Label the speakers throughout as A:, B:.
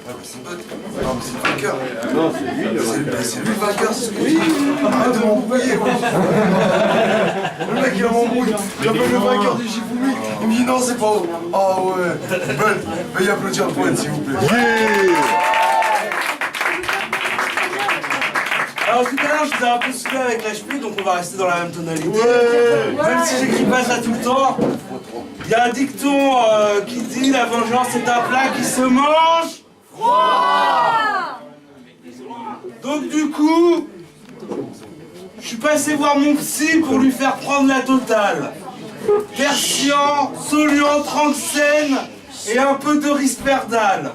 A: bah c'est pas... Non, mais c'est le vainqueur.
B: Non, c'est lui
A: le vainqueur, c'est ce que je dis. Arrête de m'embrouiller, quoi. Le mec, il m'embrouille. J'appelle le vainqueur du Shifumi. Il me dit non, c'est pas haut. Ah ouais. Ben, veuillez applaudir le poète, s'il vous plaît.
C: Alors tout à l'heure, j'étais un peu saoulé avec l'HP, donc on va rester dans la même tonalité. Même si j'écris pas ça tout le temps. Il y a un dicton qui dit la vengeance est un plat qui se mange froid. Donc du coup, je suis passé voir mon psy pour lui faire prendre la totale. Persian, Solian, 30 scènes et un peu de risperdal.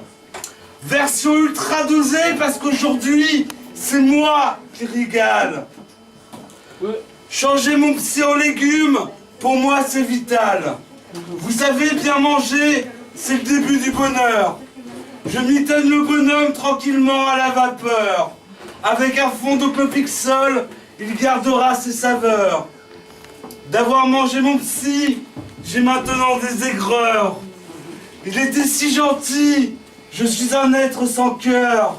C: Version ultra dosée parce qu'aujourd'hui, c'est moi qui régale. Changer mon psy en légumes, pour moi c'est vital. Vous savez, bien manger, c'est le début du bonheur. Je mitonne le bonhomme tranquillement à la vapeur. Avec un fond d'Opopixol, il gardera ses saveurs. D'avoir mangé mon psy, j'ai maintenant des aigreurs. Il était si gentil, je suis un être sans cœur.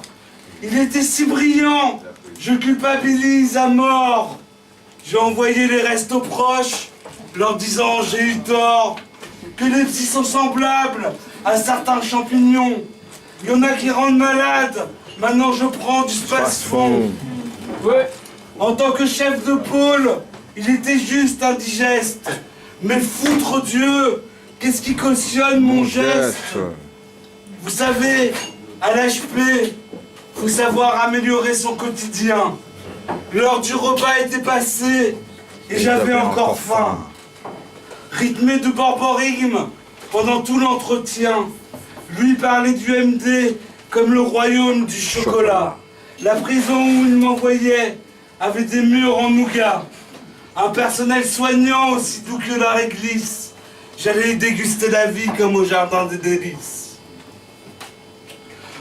C: Il était si brillant, je culpabilise à mort. J'ai envoyé les restos proches, leur disant j'ai eu tort, que les psys sont semblables à certains champignons. Il y en a qui rendent malade, maintenant je prends du space-fond. Ouais. En tant que chef de pôle, il était juste indigeste. Mais foutre Dieu, qu'est-ce qui cautionne mon geste? Vous savez, à l'HP, faut savoir améliorer son quotidien. L'heure du repas était passée et j'avais encore faim. Rythmé de borborigme pendant tout l'entretien. Lui parlait du MD comme le royaume du chocolat. La prison où il m'envoyait avait des murs en nougat. Un personnel soignant aussi doux que la réglisse. J'allais déguster la vie comme au jardin des délices.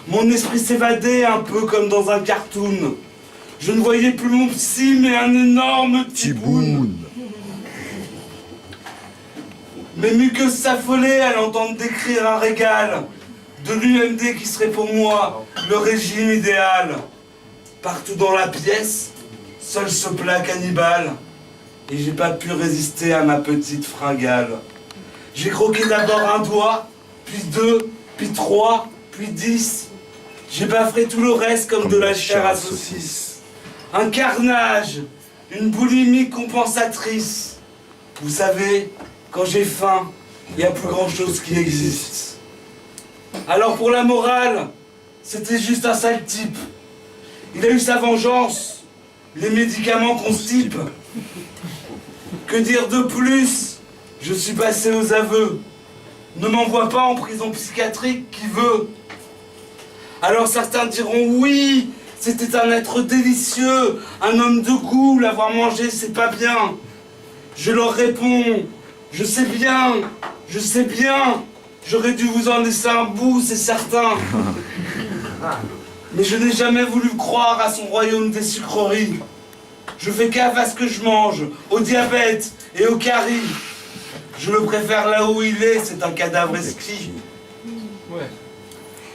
C: Mon esprit s'évadait un peu comme dans un cartoon. Je ne voyais plus mon psy, mais un énorme tiboun. Mes muqueuses s'affolaient à l'entendre décrire un régal de l'UMD qui serait pour moi le régime idéal. Partout dans la pièce, seul ce plat cannibale. Et j'ai pas pu résister à ma petite fringale. J'ai croqué d'abord un doigt, puis 2, puis 3, puis 10. J'ai baffré tout le reste comme de la chair à saucisse. Un carnage, une boulimie compensatrice. Vous savez, quand j'ai faim, il n'y a plus grand chose qui existe. Alors pour la morale, c'était juste un sale type. Il a eu sa vengeance, les médicaments constipent. Que dire de plus? Je suis passé aux aveux. Ne m'envoie pas en prison psychiatrique, qui veut? Alors certains diront oui, c'était un être délicieux, un homme de goût, l'avoir mangé c'est pas bien. Je leur réponds, je sais bien, j'aurais dû vous en laisser un bout, c'est certain. Mais je n'ai jamais voulu croire à son royaume des sucreries. Je fais gaffe à ce que je mange, au diabète et au carie. Je le préfère là où il est, c'est un cadavre exquis.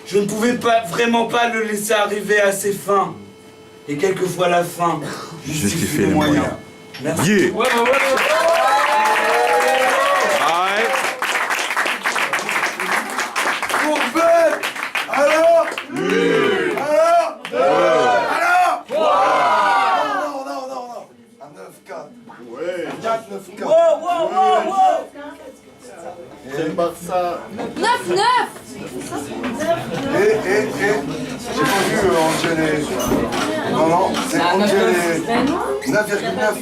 C: Je ne pouvais vraiment pas le laisser arriver à ses fins. Et quelquefois la fin justifie les moyens. Merci.
B: Yeah.
A: Courbet. Alors Alors Non. Un 9-4. Ouais. 4-9-4.
B: C'est le Barça.
D: 9-9.
A: J'ai pas vu Angèle. Non, c'est Angèle. 9,9.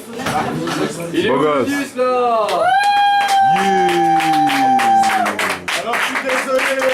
B: Il est beau gosse là. Yeah. Alors je suis désolé.